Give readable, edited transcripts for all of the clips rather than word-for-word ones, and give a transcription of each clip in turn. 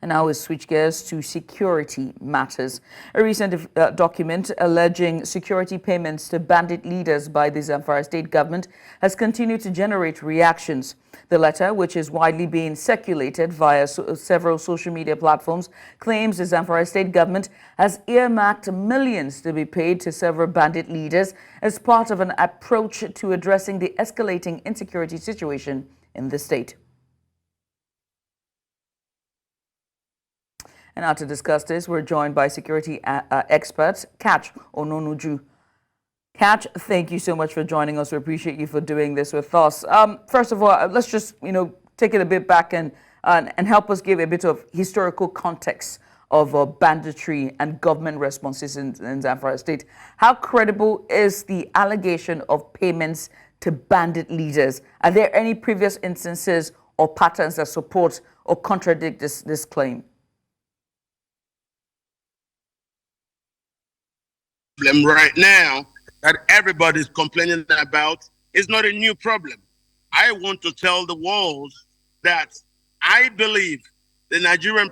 And now we switch gears to security matters. A recent document alleging security payments to bandit leaders by the Zamfara State government has continued to generate reactions. The letter, which is widely being circulated via several social media platforms, claims the Zamfara State government has earmarked millions to be paid to several bandit leaders as part of an approach to addressing the escalating insecurity situation in the state. And now to discuss this, we're joined by security expert Catch Ononuju. Catch, thank you so much for joining us. We appreciate you for doing this with us. First of all, let's just take it a bit back and help us give a bit of historical context of banditry and government responses in Zamfara State. How credible is the allegation of payments to bandit leaders? Are there any previous instances or patterns that support or contradict this claim? Right now that everybody's complaining about is not a new problem. I want to tell the world that I believe the Nigerian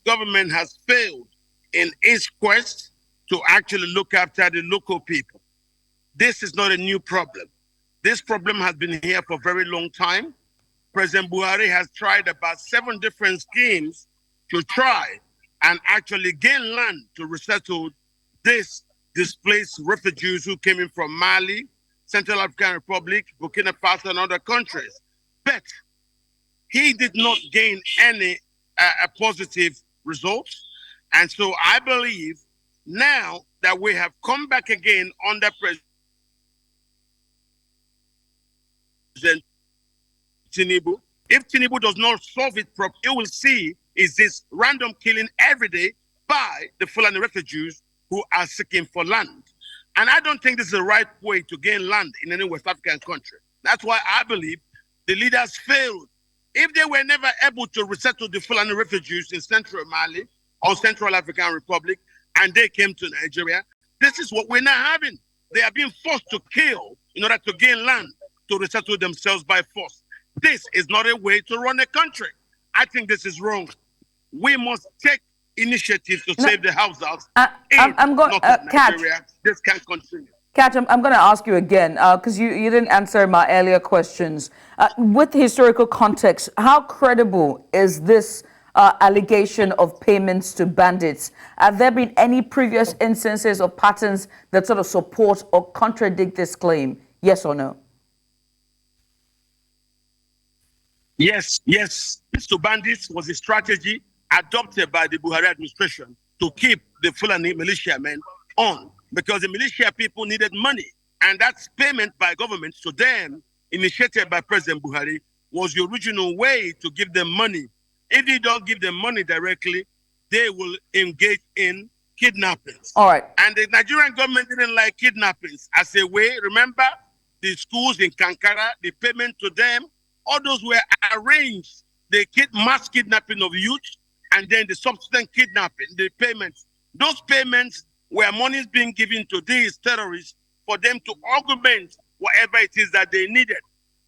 government has failed in its quest to actually look after the local people. This is not a new problem. This problem has been here for a very long time. President Buhari has tried about 7 different schemes to try and actually gain land to resettle this displaced refugees who came in from Mali, Central African Republic, Burkina Faso, and other countries. But he did not gain any positive results. And so I believe now that we have come back again under President Tinubu, if Tinubu does not solve it properly, you will see is this random killing every day by the Fulani refugees who are seeking for land. And I don't think this is the right way to gain land in any West African country. That's why I believe the leaders failed. If they were never able to resettle the Fulani refugees in Central Mali or Central African Republic, and they came to Nigeria, this is what we're now having. They are being forced to kill in order to gain land, to resettle themselves by force. This is not a way to run a country. I think this is wrong. We must take initiatives to save the households. I'm going Catch. This can't continue. Catch, I'm going to ask you again because you didn't answer my earlier questions. With historical context, how credible is this allegation of payments to bandits? Have there been any previous instances or patterns that sort of support or contradict this claim? Yes or no? Yes. This to bandits was a strategy adopted by the Buhari administration to keep the Fulani militiamen on, because the militia people needed money. And that's payment by government to them, initiated by President Buhari, was the original way to give them money. If you don't give them money directly, they will engage in kidnappings. All right. And the Nigerian government didn't like kidnappings as a way. Remember, the schools in Kankara, the payment to them, all those were arranged. The mass kidnapping of youth, and then the subsequent kidnapping, the payments. Those payments were monies being given to these terrorists for them to augment whatever it is that they needed.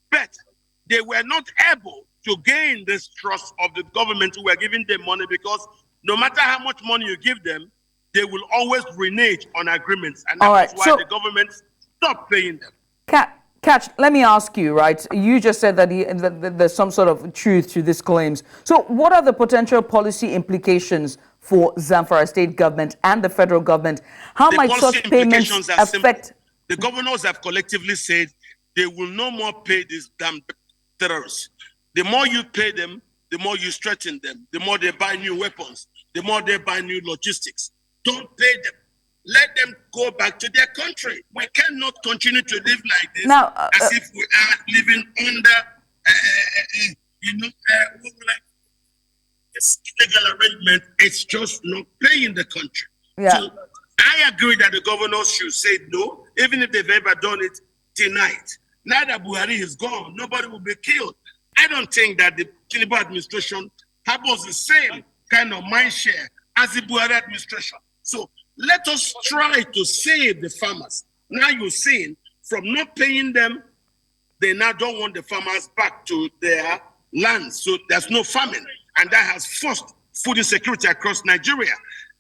But they were not able to gain this trust of the government who were giving them money, because no matter how much money you give them, they will always renege on agreements. And that's why the government stopped paying them. Catch, let me ask you, right? You just said that there's some sort of truth to these claims. So what are the potential policy implications for Zamfara State government and the federal government? How might such payments affect? The governors have collectively said they will no more pay these damn terrorists. The more you pay them, the more you strengthen them, the more they buy new weapons, the more they buy new logistics. Don't pay them. Let them go back to their country. We cannot continue to live like this, now, as if we are living under, this illegal arrangement. It's just not paying the country. Yeah. So I agree that the governors should say no, even if they've ever done it tonight. Now that Buhari is gone, nobody will be killed. I don't think that the Tinubu administration has the same kind of mind share as the Buhari administration. So let us try to save the farmers. Now you're seeing from not paying them, they now don't want the farmers back to their land. So there's no famine. And that has forced food insecurity across Nigeria.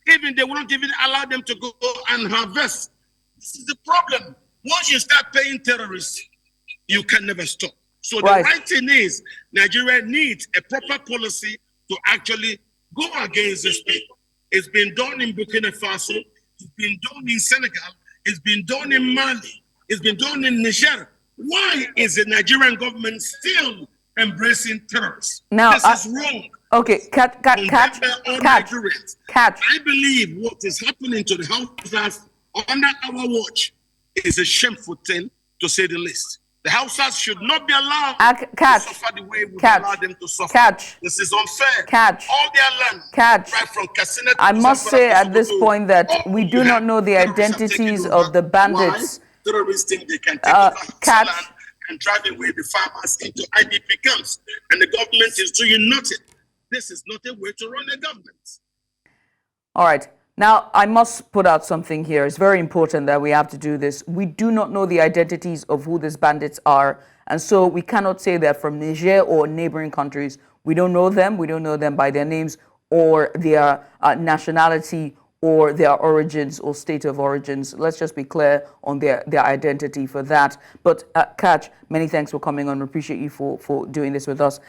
Even they won't even allow them to go and harvest. This is the problem. Once you start paying terrorists, you can never stop. So the right thing is, Nigeria needs a proper policy to actually go against this people. It's been done in Burkina Faso, it's been done in Senegal, it's been done in Mali, it's been done in Niger. Why is the Nigerian government still embracing terrorists? Now, this is wrong. Okay, catch. I believe what is happening to the Hausas under our watch is a shameful thing, to say the least. The Hausas should not be allowed to suffer the way we allow them to suffer. This is unfair. All their land, right from Katsina to I must say at this point that we do not know the terrorists identities of the bandits. Why? Terrorists think they can take over land and drive away the farmers into IDP camps, and the government is doing nothing. This is not a way to run a government. All right. Now, I must put out something here. It's very important that we have to do this. We do not know the identities of who these bandits are. And so we cannot say that from Niger or neighboring countries. We don't know them. We don't know them by their names or their nationality or their origins or state of origins. Let's just be clear on their identity for that. But Catch, many thanks for coming on. We appreciate you for doing this with us.